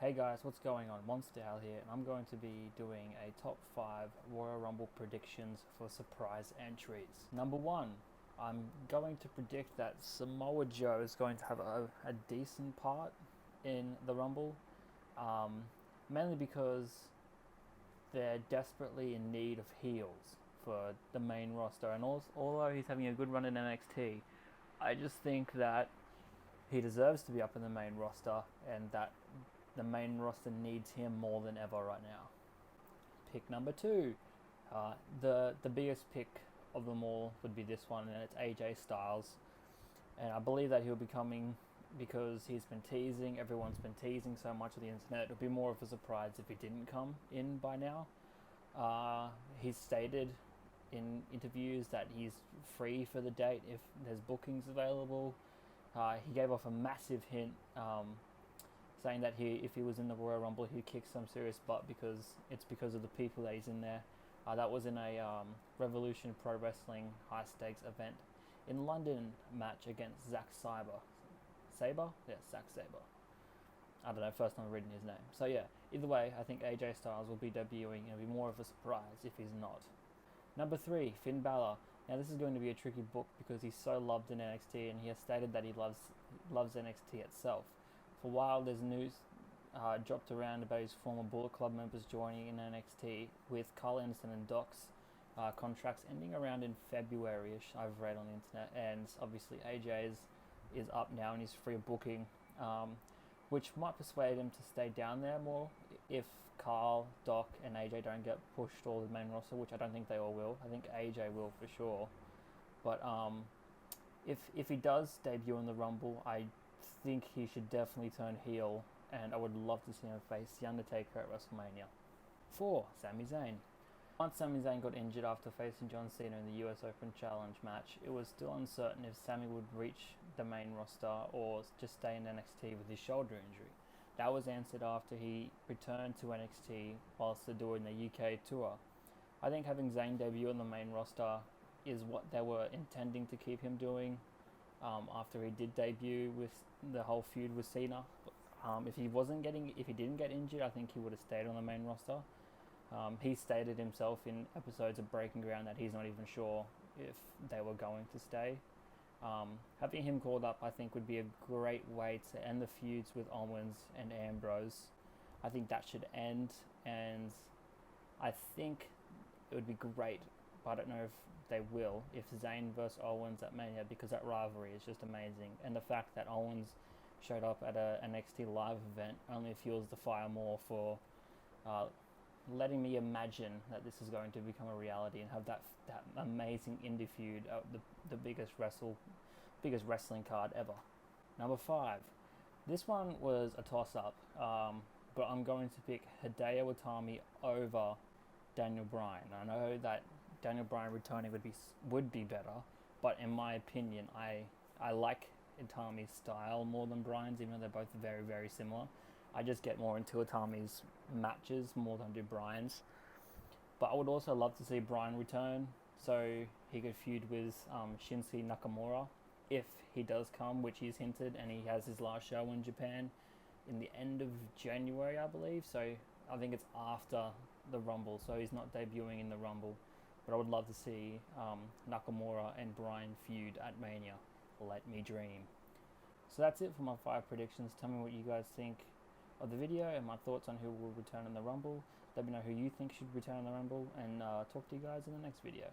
Hey guys, what's going on? Monster here, and I'm going to be doing a top 5 Royal Rumble predictions for surprise entries. Number 1, I'm going to predict that Samoa Joe is going to have a decent part in the Rumble, mainly because they're desperately in need of heels for the main roster, and also, although he's having a good run in NXT, I just think that he deserves to be up in the main roster, and that the main roster needs him more than ever right now. Pick number 2. The biggest pick of them all would be this one, and it's AJ Styles. And I believe that he'll be coming because he's been teasing. Everyone's been teasing so much of the internet. It would be more of a surprise if he didn't come in by now. He's stated in interviews that he's free for the date if there's bookings available. He gave off a massive hint saying that if he was in the Royal Rumble, he'd kick some serious butt because it's because of the people that he's in there. That was in a Revolution Pro Wrestling high stakes event in London match against Zack Sabre. Sabre? Yeah, Zack Sabre. I don't know, first time I've written his name. So yeah, either way, I think AJ Styles will be debuting and it'll be more of a surprise if he's not. Number 3, Finn Balor. Now this is going to be a tricky book because he's so loved in NXT, and he has stated that he loves NXT itself. For a while, there's news dropped around about his former Bullet Club members joining in NXT, with Carl Anderson and Doc's contracts ending around in February-ish, I've read on the internet, and obviously AJ is up now and he's free of booking, which might persuade him to stay down there more if Carl, Doc, and AJ don't get pushed all the main roster, which I don't think they all will. I think AJ will for sure. But if he does debut in the Rumble, I think he should definitely turn heel, and I would love to see him face The Undertaker at WrestleMania. 4, Sami Zayn. Once Sami Zayn got injured after facing John Cena in the US Open Challenge match, it was still uncertain if Sami would reach the main roster or just stay in NXT with his shoulder injury. That was answered after he returned to NXT whilst they're doing the UK tour. I think having Zayn debut on the main roster is what they were intending to keep him doing after he did debut with the whole feud with Cena. If he didn't get injured, I think he would have stayed on the main roster. He stated himself in episodes of Breaking Ground that he's not even sure if they were going to stay. Having him called up, I think, would be a great way to end the feuds with Owens and Ambrose. I think that should end, and I think it would be great, but I don't know if they will, if Zayn versus Owens at Mania, because that rivalry is just amazing. And the fact that Owens showed up at an NXT live event only fuels the fire more for letting me imagine that this is going to become a reality and have that amazing indie feud, the biggest wrestling card ever. Number 5. This one was a toss-up, but I'm going to pick Hideo Itami over Daniel Bryan. I know that Daniel Bryan returning would be better, but in my opinion, I like Itami's style more than Bryan's, even though they're both very, very similar. I just get more into Itami's matches more than I do Bryan's. But I would also love to see Bryan return so he could feud with Shinsuke Nakamura if he does come, which he's hinted, and he has his last show in Japan in the end of January, I believe. So I think it's after the Rumble, so he's not debuting in the Rumble. But I would love to see Nakamura and Bryan feud at Mania. Let me dream. So that's it for my 5 predictions. Tell me what you guys think of the video and my thoughts on who will return in the Rumble. Let me know who you think should return in the Rumble, and talk to you guys in the next video.